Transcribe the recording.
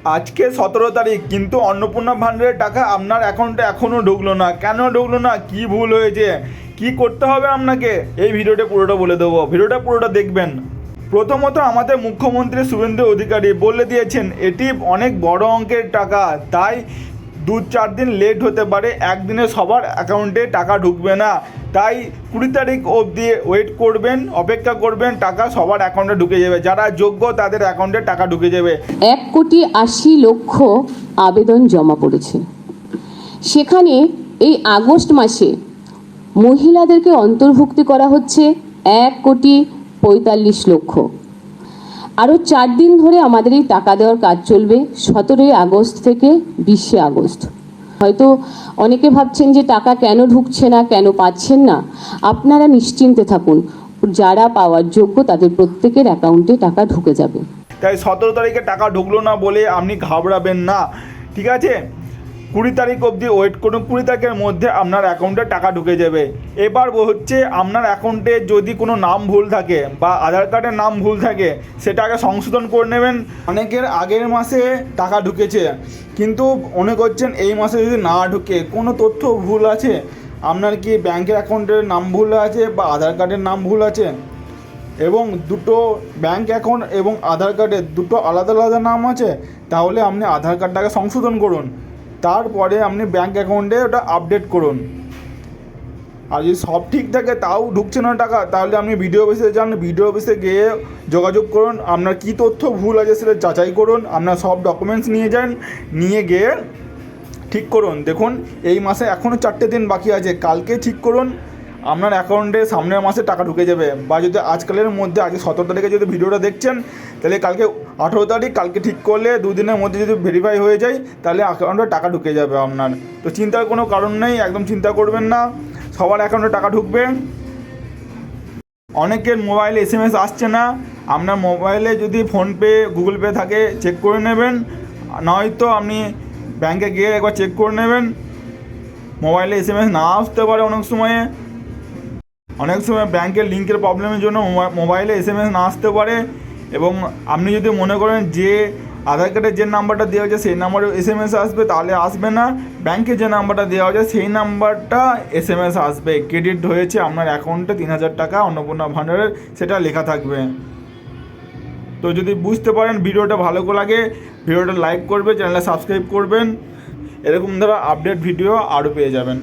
আজকে 17 তারিখ, কিন্তু অন্নপূর্ণা ভান্ডারের টাকা আপনার অ্যাকাউন্টে এখনও ঢুকলো না। কেন ঢুকলো না, কি ভুল হয়েছে, কি করতে হবে আপনাকে, এই ভিডিওটা পুরোটা বলে দেবো। ভিডিওটা পুরোটা দেখবেন। প্রথমত আমাদের মুখ্যমন্ত্রী শুভেন্দু অধিকারী বলে দিয়েছেন এটি অনেক বড় অঙ্কের টাকা, তাই 2-4 দিন লেট হতে পারে, একদিনে সবার অ্যাকাউন্টে টাকা ঢুকবে না। তাই 20 তারিখ অবধি ওয়েট করবেন, অপেক্ষা করবেন, টাকা সবার অ্যাকাউন্টে ঢুকে যাবে। যারা যোগ্য তাদের অ্যাকাউন্টে টাকা ঢুকে যাবে। 1,80,00,000 আবেদন জমা পড়েছে। সেখানে এই আগস্ট মাসে মহিলাদেরকে অন্তর্ভুক্তি করা হচ্ছে 1,45,00,000। আরও 4 দিন ধরে আমাদের এই টাকা দেওয়ার কাজ চলবে, 17 আগস্ট থেকে 20 আগস্ট। হয়তো অনেকে ভাবছেন যে টাকা কেন ঢুকছে না, কেন পাচ্ছেন না। আপনারা নিশ্চিন্তে থাকুন, যারা পাওয়ার যোগ্য তাদের প্রত্যেকের অ্যাকাউন্টে টাকা ঢুকে যাবে। তাই 17 তারিখে টাকা ঢুকলো না বলে আপনি ঘাবড়াবেন না, ঠিক আছে? 20 তারিখ অবধি ওয়েট করুন, 20 তারিখের মধ্যে আপনার অ্যাকাউন্টে টাকা ঢুকে যাবে। এবার হচ্ছে আপনার অ্যাকাউন্টে যদি কোনো নাম ভুল থাকে বা আধার কার্ডের নাম ভুল থাকে, সেটা আগে সংশোধন করে নেবেন। অনেকের আগের মাসে টাকা ঢুকেছে, কিন্তু মনে করছেন এই মাসে যদি না ঢুকে, কোনো তথ্য ভুল আছে, আপনার কি ব্যাংকের অ্যাকাউন্টের নাম ভুল আছে বা আধার কার্ডের নাম ভুল আছে, এবং দুটো ব্যাংক অ্যাকাউন্ট এবং আধার কার্ডের দুটো আলাদা আলাদা নাম আছে, তাহলে আপনি আধার কার্ডটাকে সংশোধন করুন, তারপরে আপনি ব্যাংক অ্যাকাউন্টে ওটা আপডেট করুন। আর যদি সব ঠিক থাকে তাও ঢুকছে না টাকা, তাহলে আপনি বিডিও অফিসে যান, বিডিও অফিসে গিয়ে যোগাযোগ করুন, আপনার কী তথ্য ভুল আছে সেটা যাচাই করুন, আপনার সব ডকুমেন্টস নিয়ে যান, নিয়ে গিয়ে ঠিক করুন। দেখুন এই মাসে এখনও 4টে দিন বাকি আছে, কালকে ঠিক করুন, আপনার অ্যাকাউন্টে সামনের মাসে টাকা ঢুকে যাবে। বা যদি আজকালের মধ্যে, আজকে 17 তারিখে যদি ভিডিওটা দেখছেন, তাহলে কালকে 18 তারিখ, কালকে ঠিক করলে 2 দিনের মধ্যে যদি ভেরিফাই হয়ে যায়, তাহলে অ্যাকাউন্টে টাকা ঢুকে যাবে আপনার। তো চিন্তার কোনো কারণ নেই, একদম চিন্তা করবেন না, সবার অ্যাকাউন্টে টাকা ঢুকবে। অনেকের মোবাইলে SMS আসছে না, আপনার মোবাইলে যদি ফোনপে গুগল পে থাকে চেক করে নেবেন, নয়তো আপনি ব্যাংকে গিয়ে একবার চেক করে নেবেন। মোবাইলে SMS না আসতে পারে অনেক সময় ব্যাংকের লিঙ্কের প্রবলেমের জন্য মোবাইলে SMS না আসতে পারে। এবং আপনি যদি মনে করেন যে আধার কার্ডের যে নাম্বারটা দেওয়া হয়েছে সেই নাম্বারে SMS আসবে, তাহলে আসবে না। ব্যাংকে যে নাম্বারটা দেওয়া হয়েছে সেই নাম্বারটা SMS আসবে, ক্রেডিট হয়েছে আপনার অ্যাকাউন্টে 3,000 টাকা অন্নপূর্ণা ভান্ডারের, সেটা লেখা থাকবে। তো যদি বুঝতে পারেন, ভিডিওটা ভালো লাগে, ভিডিওটা লাইক করবে, চ্যানেলটা সাবস্ক্রাইব করবেন, এরকম ধরো আপডেট ভিডিও আরও পেয়ে যাবেন।